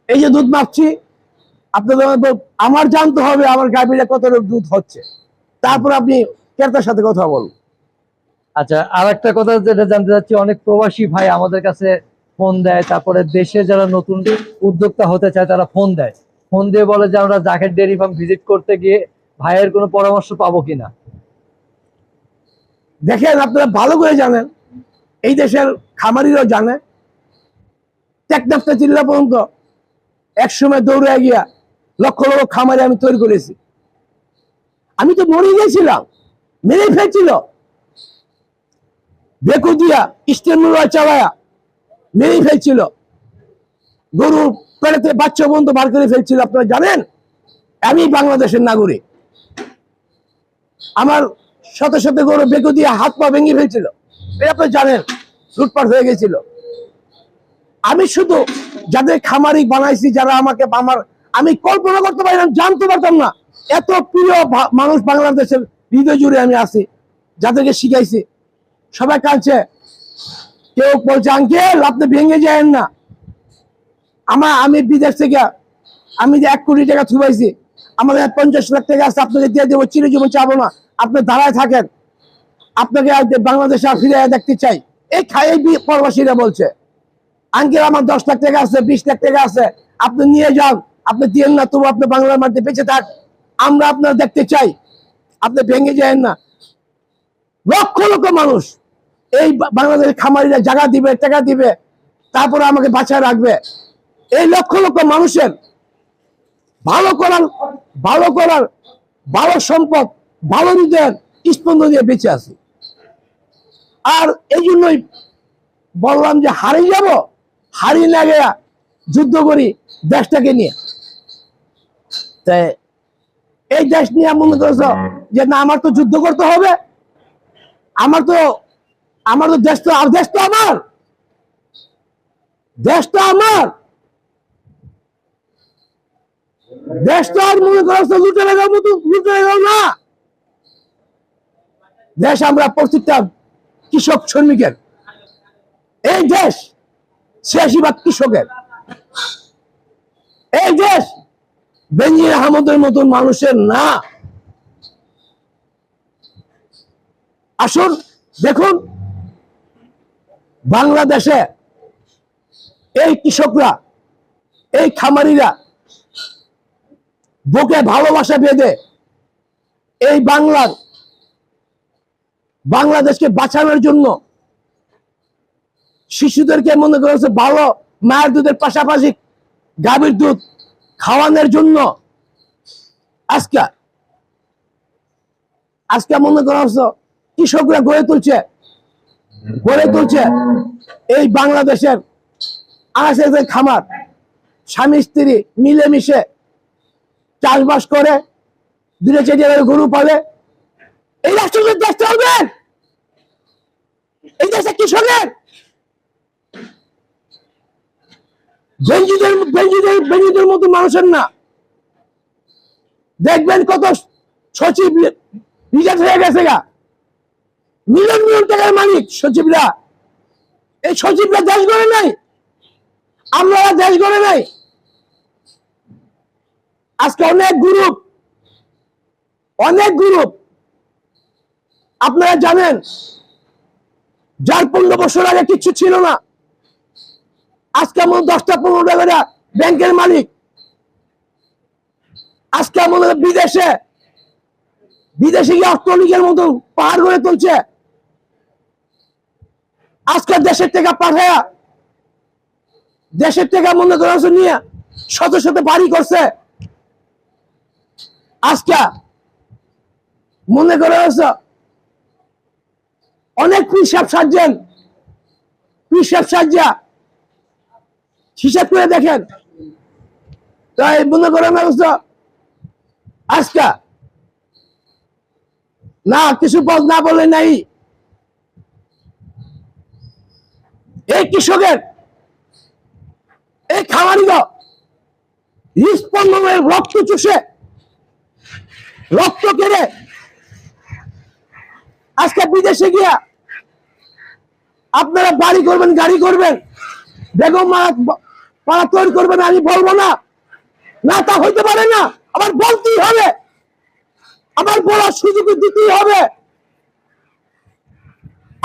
এই যে দুধ মাপছি, আপনাদের আমার জানতে হবে আমার গাভীরা কত দুধ হচ্ছে, তারপর আপনি ক্রেতার সাথে কথা বলুন। আচ্ছা, আর একটা কথা যেটা জানতে চাচ্ছি, অনেক প্রবাসী ভাই আমাদের কাছে ফোন দেয়, তারপরে দেশে যারা নতুন উদ্যোক্তা হতে চায় তারা ফোন দেয়, ফোন দিয়ে বলে যে আমরা জাকের ডেয়ারি ফার্ম ভিজিট করতে গিয়ে ভাইয়ের কোনো পরামর্শ পাবো কিনা। দেখেন, আপনারা ভালো করে জানেন, এই দেশের খামারিরাও জানে, টেকনাফটা জেলা পর্যন্ত একসময় দৌড়ে গিয়া লক্ষ লক্ষ খামারি আমি তৈরি করেছি। আমি তো মরে গিয়েছিলাম, মেরে ফেলছিল, বেকু দিয়া স্টেমুলা চালায়া মেরে ফেলছিল, গরু পেড়েতে বাচ্চা বন্ধ বার করে ফেলছিল। আপনারা জানেন আমি বাংলাদেশের নাগরিক, আমার শত শত গরু বেকু দিয়ে হাত পা ভেঙে ফেলছিল, এটা আপনারা জানেন, লুটপাট হয়ে গেছিল। আমি শুধু যাদের খামারি বানাইছি, যারা আমাকে আমি কল্পনা করতে পারলাম, জানতে পারতাম না এত প্রিয় মানুষ বাংলাদেশের হৃদয় জুড়ে আমি আছি, যাদেরকে শিখাইছি। সবাই কাঁদছে, কেউ বলছে আঙ্কেল আপনি ভেঙে যায়েন না। আমি বিদেশ থেকে আমি যে 1 কোটি টাকা থুবাইছি, আমাদের 50 লাখ টাকা আছে, আপনাকে দিয়ে দেবো, চিরজীবন চাবো না, আপনি দাঁড়ায় থাকেন, আপনাকে বাংলাদেশে ফিরে দেখতে চাই। এই প্রবাসীরা বলছে আঙ্কেল আমার 10 লাখ টাকা আছে, 20 লাখ টাকা আছে, আপনি নিয়ে যান, আপনি দিয়েন না, তবু আপনি বাংলার মাটিতে বেঁচে থাক, আমরা আপনার দেখতে চাই, আপনি ভেঙে যায়েন না। লক্ষ লক্ষ মানুষ এই বাংলাদেশের খামারিরা জায়গা দিবে, টাকা দিবে, তারপরে আমাকে বাঁচায় রাখবে। এই লক্ষ লক্ষ মানুষের ভালো করার ভালো সম্পদ, ভালো হৃদয়ের স্পন্দন দিয়ে বেঁচে আছি। আর এই জন্যই বললাম যে হারিয়ে না গেয়া যুদ্ধ করি দেশটাকে নিয়ে। তাই এই দেশ নিয়ে মনে করছ যে না আমার তো যুদ্ধ করতে হবে, আমার তো দেশ তো আর দেশ তো আমার দেশ তো আর মনে করছ লুটে লাগাও না। দেশ আমরা প্রত্যেকটা কৃষক শ্রমিকের, এই দেশ 86% কৃষকের, এই দেশ বেনজির আহমদের মতন মানুষের না। আসুন দেখুন, বাংলাদেশে এই কৃষকরা, এই খামারিরা বুকে ভালোবাসা বেঁধে এই বাংলাদেশকে বাঁচানোর জন্য শিশুদেরকে মনে করেছে ভালো মায়ের দুধের পাশাপাশি গাভীর দুধ খাওয়ানোর জন্য আজকে মনে করা হচ্ছে কৃষকরা গড়ে তুলছে এই বাংলাদেশের 80,000 খামার, স্বামী স্ত্রী মিলেমিশে চাষবাস করে, 2-4 গরু পালে। এই রাষ্ট্রের দেশ চলবেন, এই দেশে কৃষকের বেঞ্জিদের মতো মানুষের না। দেখবেন কত সচিব রিজার্ভ হয়ে গেছে গা, মিলিয়ন টাকার মালিক সচিবরা। এই সচিবরা দেশ গড়ে নাই, আমরা দেশ গড়ে নাই। আজকে অনেক গ্রুপ আপনারা জানেন, যার 15 বছর আগে কিচ্ছু ছিল না, আজকে মনে 10-15 টাকা ব্যাংকের মালিক। আজকে মনে বিদেশে গিয়ে অর্থনীতির মতন পাহাড় গড়ে তুলছে। আজকে দেশের টাকা পাঠায়া, দেশের টাকা মনে করা নিয়ে শত শত বাড়ি করছে। আজকে মনে করা হচ্ছে অনেক পিসাব সাজ্জা হিসাব করে দেখেন। তাই মনে করেন আজকে না কিছু পদ না বলে নাই। এই কৃষকের, এই খামারিরা হৃৎস্পন্দনের রক্ত চুষে, রক্ত কেড়ে আজকে বিদেশে গিয়া আপনারা বাড়ি করবেন, গাড়ি করবেন, বেগম পাড়া তৈরি করবে না আমি বলবো না, না তা হইতে পারে না, আমার বলতেই হবে, আমার বলার সুযোগ দিতেই হবে।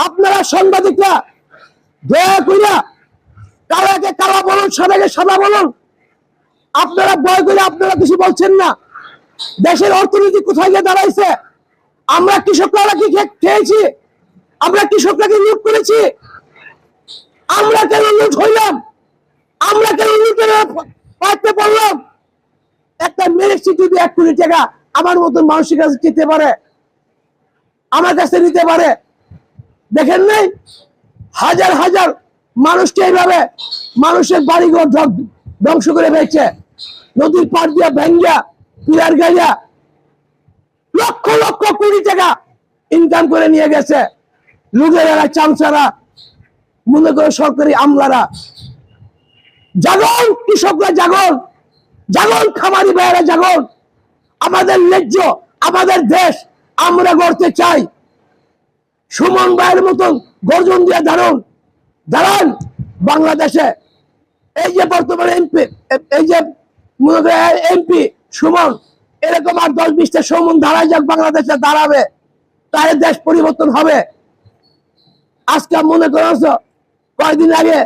আপনারা সাংবাদিকরা দয়া কইরা কালাকে কালা বলুন, সাদাকে সাদা বলুন। আপনারা ভয় করে আপনারা কিছু বলছেন না। দেশের অর্থনীতি কোথায় গিয়ে দাঁড়াইছে? আমরা কৃষকরা কি খেয়েছি? আমরা কৃষকরা কি লুট করেছি? আমরা কেন লুট হইলাম? আমরা কেন লুটের পাইতে পারলাম? একটা মেরেছি যদি 1 কোটি টাকা আমার মতন মানুষের কাছে নিতে পারে, আমার কাছে নিতে পারে। দেখেন নাই হাজার হাজার মানুষকে এইভাবে মানুষের বাড়িঘর ধ্বংস করে ফেলছে, নদীর পাড় দিয়া ভেঙ্গা পিলার গাইয়া লক্ষ লক্ষ কোটি টাকা ইনকাম করে নিয়ে গেছে লুটেরারা, চামচারা, মনে করে সরকারি আমলারা। জাগন কৃষকরা, জাগন, জাগন খামারি ভাইয়েরা, জাগন। আমাদের ন্যায্য, আমাদের দেশ আমরা গড়তে চাই। সুমন ভাইয়ের মতন গর্জন দিয়ে দাঁড়ান বাংলাদেশে। এই যে বর্তমানে এমপি, এই যে এমপি সুমন, এরকম আর 10-20টা সুমন দাঁড়ায় যাক, বাংলাদেশে দাঁড়াবে, তাহলে দেশ পরিবর্তন হবে। আজকে মনে করছো কয়েকদিন আগে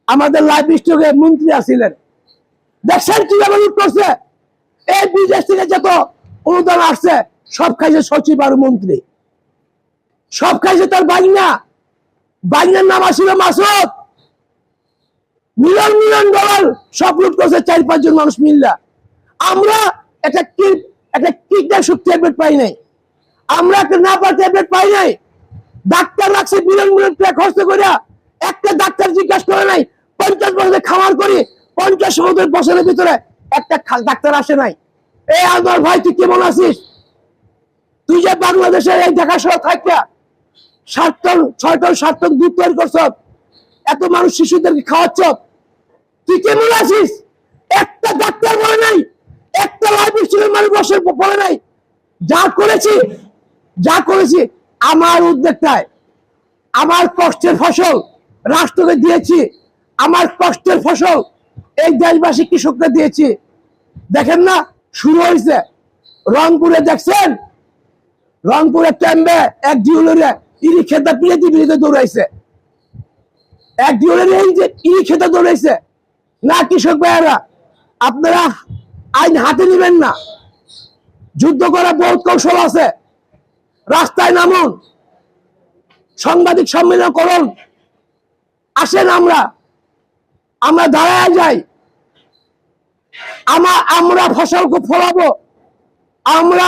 আমাদের লাইফ স্টকে মন্ত্রী আছিলেন, দেখছেন কিভাবে লুট করছে। এই বিদেশ থেকে যত অনুদান আসছে সব খাইছে সচিব আর মন্ত্রী, সব খাইছে তার বাইনার নাম আসছিল মাসুদ। মিলিয়ন মিলিয়ন ডলার সব লুট করছে 4-5 জন মানুষ মিললা। আমরা একটা কীটনাশক ট্যাবলেট পাই নাই, আমরা একটা নাপা ট্যাবলেট পাই নাই। ডাক্তার রাখছে মিলিয়ন মিলিয়ন টাকা খরচ করে, একটা ডাক্তার জিজ্ঞাসা করে নাই 50 বছরে খামার করি, 50 বছরের ভিতরে একটা ডাক্তার আসে নাই। এই আনোয়ার ভাই, তুই কেমন আছিস? তুই যে বাংলাদেশের এই ঢাকা শহর থাকা 6 টন দুধ তৈরি করছ, এত মানুষ শিশুদেরকে খাওয়াচ্ছ, তুই কেমন আছিস? একটা ডাক্তার বলে নাই, একটা লাইফ স্টাইলের মানুষ বলে নাই। যা করেছি আমার উদ্যোগটায়, আমার কষ্টের ফসল রাষ্ট্রকে দিয়েছি, আমার কষ্টের ফসল এই দেশবাসী কৃষককে দিয়েছি। দেখেন না শুরু হয়েছে রংপুরে, দেখছেন রংপুরের ট্যাম্বে এক জিউলারে ইরি খেতা পিড়িতে পিড়িতে দৌড়াইছে, এক জিউলারে এই যে ইরি খেতা দৌড়াইছে না। কৃষক ভাইয়েরা, আপনারা আইন হাতে নিবেন না, যুদ্ধ করার বহুত কৌশল আছে। রাস্তায় নামুন, সাংবাদিক সম্মেলন করুন, আসেন আমরা দাঁড়ায় যাই, আমরা ফসল ফলাবো, আমরা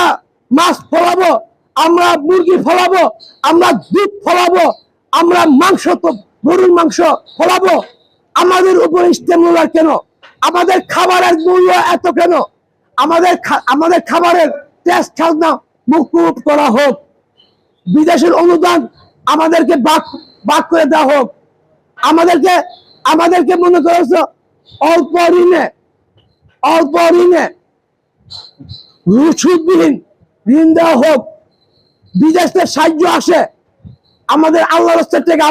মাছ ফলাবো, আমরা মুরগি ফলাবো, আমরা দুধ ফলাবো, আমরা মাংস, তো গরুর মাংস ফলাবো। আমাদের উপর স্টেমুলার কেন? আমাদের খাবারের মূল্য এত কেন? আমাদের খাবারের টেস্ট খাজনা মুকুব করা হোক, বিদেশের অনুদান আমাদেরকে বাক করে দেওয়া হোক। আমাদেরকে মনে করেছ অল্প ঋণে সুদবিহীন ঋণ দেওয়া হোক। বিদেশের সাহায্য আসে আমাদের আল্লাহর রাস্তার থেকে,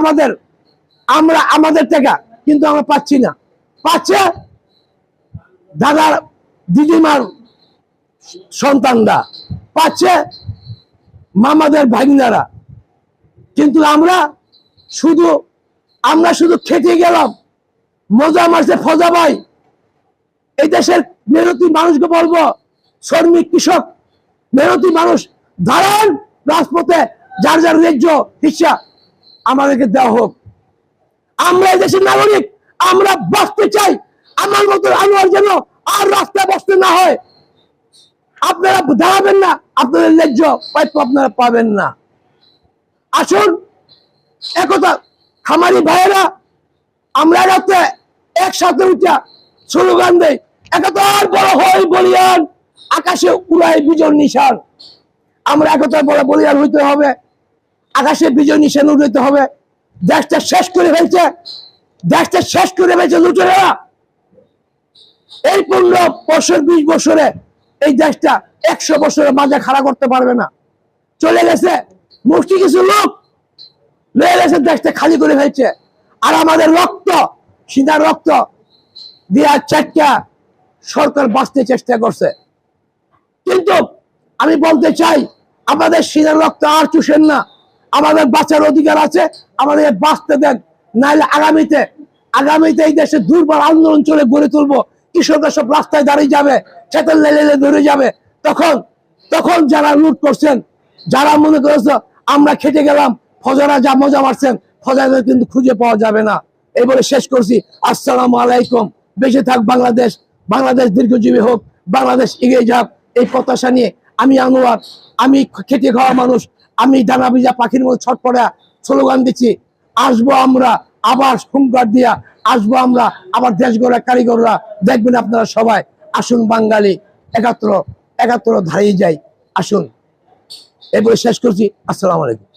আমাদের টাকা, কিন্তু আমরা পাচ্ছি না। পাচ্ছে দাদার দিদিমার সন্তানরা, পাচ্ছে মামাদের ভাগিনারা, কিন্তু আমরা শুধু খেতে গেলাম, মজা মারছে ফজা ভাই। এই দেশের মেহনতি মানুষকে বলবো, শ্রমিক কৃষক মেহনতি মানুষ, দাঁড়ান রাজপথে, যার যার ন্যায্য হিস্সা আমাদেরকে দেওয়া হোক। আমরা এই দেশের নাগরিক, আমরা বাঁচতে চাই। আমার মতো আনোয়ার যেন আর রাস্তায় বসতে না হয়। আপনারা দাঁড়াবেন না, আপনাদের ন্যায্য প্রাপ্য আপনারা পাবেন না। আসুন একতা খামারি ভাইয়েরা, আমরা রাতে একসাথে উঠা স্লোগান দেই, একতার বড় হয় বলিয়ান, আকাশে উড়াই বিজয় নিশান। আমরা একতার বড় বলিয়ান হইতে হবে, আকাশে বিজয় নিশান উড়াইতে হবে। দেশটা শেষ করে ফেলছে লুটেরা। এই 15 বছর 20 বছরে এই দেশটা 100 বছরের মাঝে খাড়া করতে পারবে না। চলে গেছে মুষ্টি কিছু লোক, লয়ে গেছে, দেশটা খালি করে ফেলছে। আর আমাদের রক্ত সিনা রক্ত দিয়া চারটা সরকার বাঁচতে চেষ্টা করছে। কিন্তু আমি বলতে চাই, আমাদের সিনার রক্ত আর চুষেন না, আমাদের বাঁচার অধিকার আছে, আমাদের বাঁচতে দেন। নাহলে আগামীতে এই দেশে দুর্বল আন্দোলন চলে গড়ে তুলবো, কৃষকরা সব রাস্তায় দাঁড়িয়ে যাবে, চেতন লেলে ধরে যাবে। তখন যারা লুট করছেন, যারা মনে করেছে আমরা খেটে গেলাম, ফজরা যা মজা মারছেন, ফজরা কিন্তু খুঁজে পাওয়া যাবে না। এই বলে শেষ করছি। আসসালামু আলাইকুম। বেঁচে থাক বাংলাদেশ, বাংলাদেশ দীর্ঘজীবী হোক, বাংলাদেশ এগিয়ে যাক, এই প্রত্যাশা নিয়ে আমি আনোয়ার, আমি খেটে খাওয়া মানুষ, আমি ডানা ভিজা পাখির মতো ছটপটা স্লোগান দিচ্ছি, আসবো আমরা আবার, হুঙ্কার দিয়া আসবো আমরা আবার, দেশ গড়া কারিগররা দেখবেন আপনারা সবাই। আসুন বাঙালি একাত্তর ধারিয়ে যাই, আসুন। এই বলে শেষ করছি। আসসালামু আলাইকুম।